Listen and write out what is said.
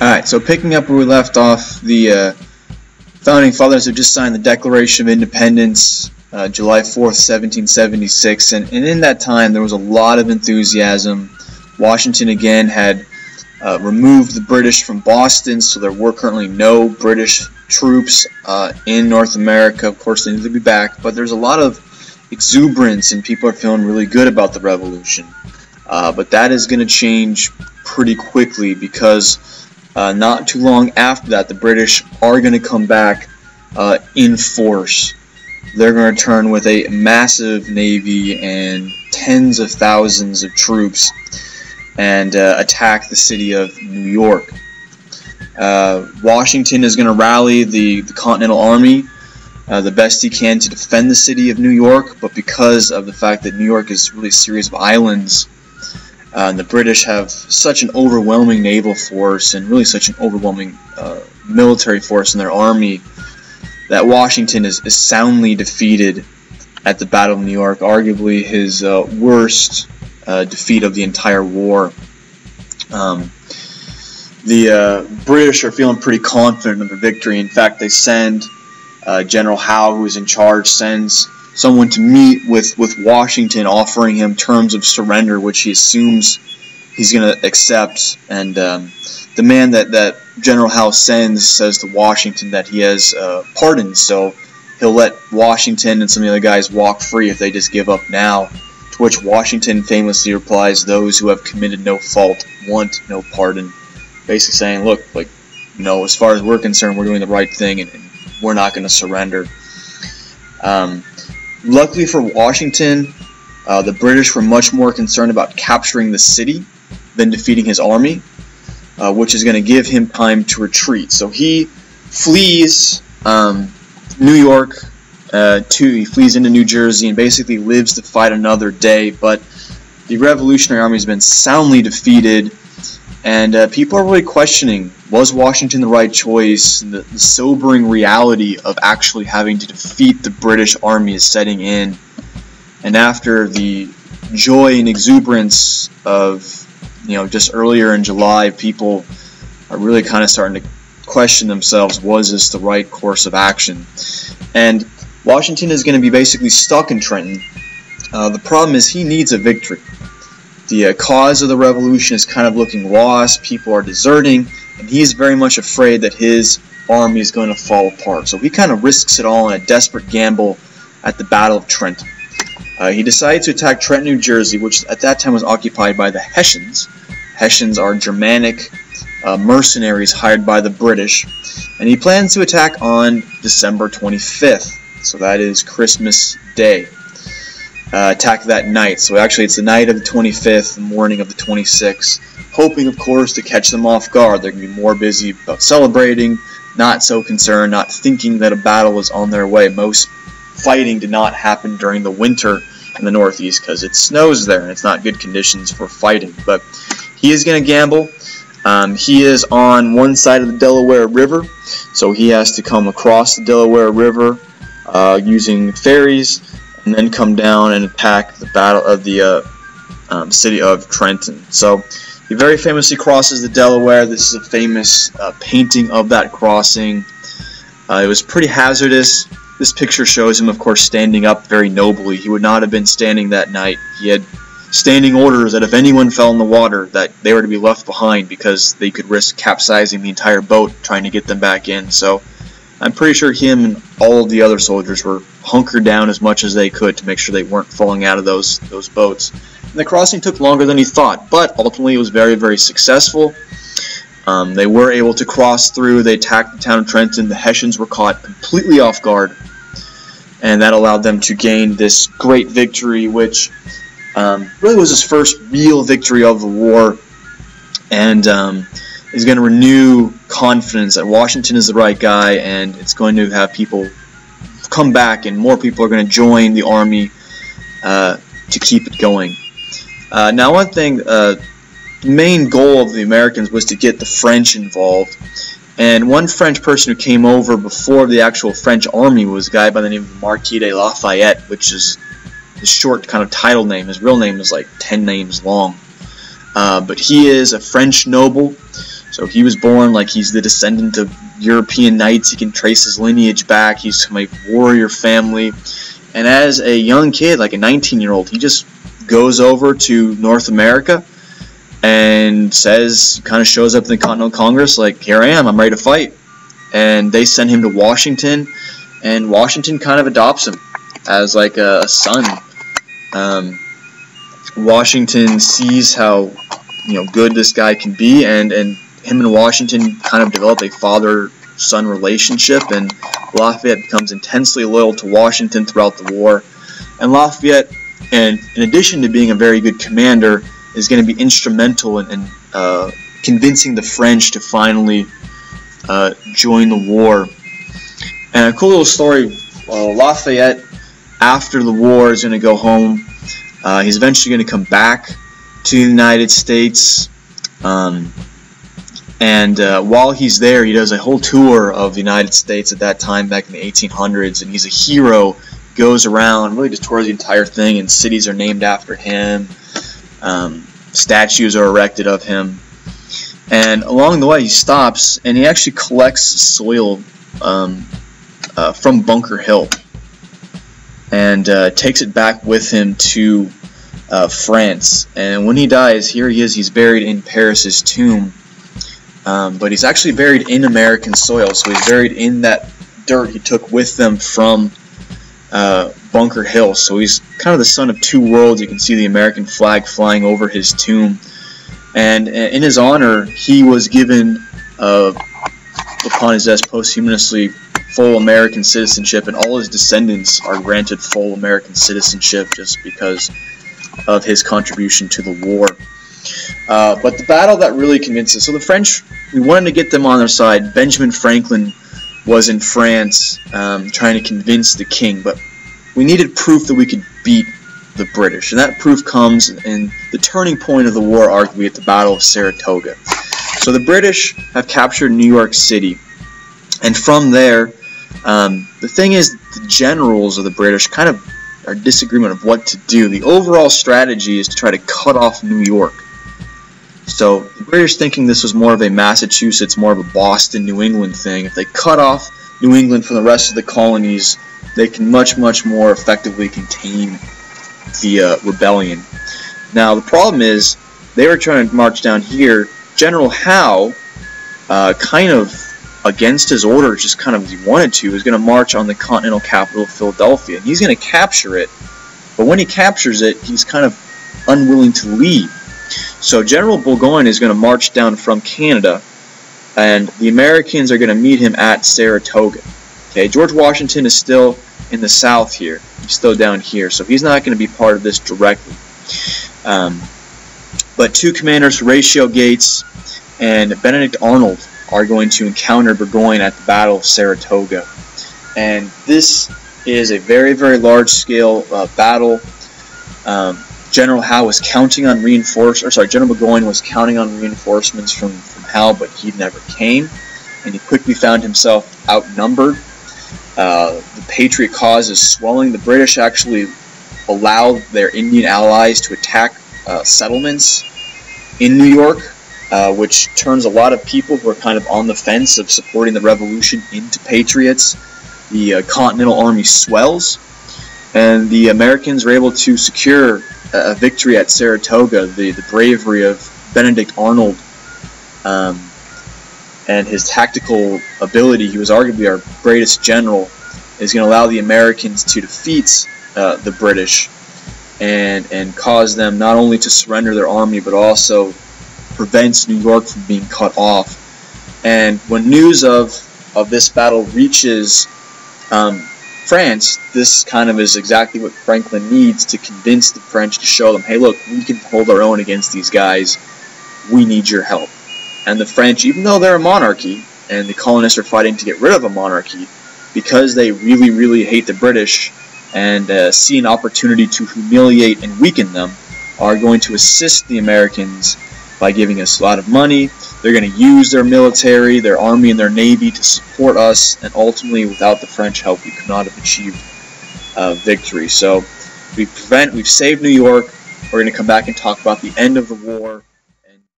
Alright, so picking up where we left off, the Founding Fathers have just signed the Declaration of Independence, July 4th, 1776, and in that time there was a lot of enthusiasm. Washington again had removed the British from Boston, so there were currently no British troops in North America. Of course, they need to be back, but there's a lot of exuberance and people are feeling really good about the revolution. But that is going to change pretty quickly because not too long after that, the British are going to come back in force. They're going to return with a massive navy and tens of thousands of troops and attack the city of New York. Washington is going to rally the Continental Army the best he can to defend the city of New York, but because of the fact that New York is really a series of islands, and the British have such an overwhelming naval force and really such an overwhelming military force in their army, that Washington is soundly defeated at the Battle of New York, arguably his worst defeat of the entire war. The British are feeling pretty confident of the victory. In fact, they send General Howe, who is in charge, sends someone to meet with Washington, offering him terms of surrender, which he assumes he's going to accept. And the man that General Howe sends says to Washington that he has pardoned, so he'll let Washington and some of the other guys walk free if they just give up now. To which Washington famously replies, "Those who have committed no fault want no pardon." Basically saying, look, as far as we're concerned, we're doing the right thing and we're not going to surrender. Luckily for Washington, the British were much more concerned about capturing the city than defeating his army, which is going to give him time to retreat. So he flees New York, he flees into New Jersey and basically lives to fight another day, but the Revolutionary Army has been soundly defeated, and people are really questioning, was Washington the right choice? And the sobering reality of actually having to defeat the British army is setting in. And after the joy and exuberance of, just earlier in July, people are really kind of starting to question themselves, was this the right course of action? And Washington is going to be basically stuck in Trenton. The problem is he needs a victory. The cause of the revolution is kind of looking lost, people are deserting, and he's very much afraid that his army is going to fall apart. So he kind of risks it all in a desperate gamble at the Battle of Trenton. He decides to attack Trenton, New Jersey, which at that time was occupied by the Hessians. Hessians are Germanic mercenaries hired by the British, and he plans to attack on December 25th, so that is Christmas Day. Attack that night. So actually it's the night of the 25th, the morning of the 26th, hoping of course to catch them off guard. They're going to be more busy about celebrating, not so concerned, not thinking that a battle is on their way. Most fighting did not happen during the winter in the Northeast because it snows there and it's not good conditions for fighting. But he is going to gamble. He is on one side of the Delaware River, so he has to come across the Delaware River using ferries, and then come down and attack the battle of the city of Trenton. So he very famously crosses the Delaware. This is a famous painting of that crossing. It was pretty hazardous. This picture shows him, of course, standing up very nobly. He would not have been standing that night. He had standing orders that if anyone fell in the water, that they were to be left behind because they could risk capsizing the entire boat trying to get them back in. So I'm pretty sure him and all of the other soldiers were hunkered down as much as they could to make sure they weren't falling out of those boats. And the crossing took longer than he thought, but ultimately it was very, very successful. They were able to cross through. They attacked the town of Trenton. The Hessians were caught completely off guard, and that allowed them to gain this great victory, which really was his first real victory of the war, and is going to renew confidence that Washington is the right guy, and it's going to have people come back, and more people are going to join the army to keep it going. Now, one thing, the main goal of the Americans was to get the French involved, and one French person who came over before the actual French army was a guy by the name of Marquis de Lafayette, which is his short kind of title name. His real name is like 10 names long. But he is a French noble. So he was born like he's the descendant of European knights. He can trace his lineage back. He's from a warrior family. And as a young kid, like a 19-year-old, he just goes over to North America and kind of shows up in the Continental Congress like, here I am, I'm ready to fight. And they send him to Washington, and Washington kind of adopts him as like a son. Washington sees how good this guy can be, and him and Washington kind of develop a father-son relationship, and Lafayette becomes intensely loyal to Washington throughout the war. And Lafayette, and in addition to being a very good commander, is going to be instrumental in convincing the French to finally join the war. And a cool little story, Lafayette, after the war, is going to go home. He's eventually going to come back to the United States, and while he's there, he does a whole tour of the United States at that time, back in the 1800s, and he's a hero. Goes around, really just tours the entire thing, and cities are named after him. Statues are erected of him. And along the way, he stops, and he actually collects soil from Bunker Hill, and takes it back with him to France. And when he dies, here he is, he's buried in Paris's tomb. But he's actually buried in American soil, so he's buried in that dirt he took with them from Bunker Hill. So he's kind of the son of two worlds. You can see the American flag flying over his tomb. And in his honor, he was given, upon his death, posthumously full American citizenship, and all his descendants are granted full American citizenship just because of his contribution to the war. But the battle that really convinced us, so the French, we wanted to get them on their side. Benjamin Franklin was in France trying to convince the king, but we needed proof that we could beat the British, and that proof comes in the turning point of the war, arguably at the Battle of Saratoga. So the British have captured New York City, and from there, the thing is, the generals of the British kind of are in disagreement of what to do. The overall strategy is to try to cut off New York. So the British, thinking this was more of a Massachusetts, more of a Boston, New England thing, if they cut off New England from the rest of the colonies, they can much more effectively contain the rebellion. Now the problem is, they were trying to march down here. General Howe, kind of against his orders, just kind of as he wanted to, is going to march on the continental capital of Philadelphia, and he's going to capture it. But when he captures it, he's kind of unwilling to leave. So General Burgoyne is going to march down from Canada, and the Americans are going to meet him at Saratoga. Okay, George Washington is still in the south here. He's still down here, so he's not going to be part of this directly. But two commanders, Horatio Gates and Benedict Arnold, are going to encounter Burgoyne at the Battle of Saratoga. And this is a very large-scale battle. General Howe was counting on General Burgoyne was counting on reinforcements from Howe, but he never came, and he quickly found himself outnumbered. The Patriot cause is swelling. The British actually allowed their Indian allies to attack settlements in New York, which turns a lot of people who are kind of on the fence of supporting the revolution into patriots. The Continental Army swells, and the Americans were able to secure a victory at Saratoga. The bravery of Benedict Arnold and his tactical ability, he was arguably our greatest general, is going to allow the Americans to defeat the British and cause them not only to surrender their army, but also prevents New York from being cut off. And when news of this battle reaches France, this kind of is exactly what Franklin needs to convince the French, to show them, hey look, we can hold our own against these guys, we need your help. And the French, even though they're a monarchy, and the colonists are fighting to get rid of a monarchy, because they really hate the British and see an opportunity to humiliate and weaken them, are going to assist the Americans by giving us a lot of money. They're going to use their military, their army, and their navy to support us, and ultimately, without the French help, we could not have achieved victory. So we've saved New York. We're going to come back and talk about the end of the war.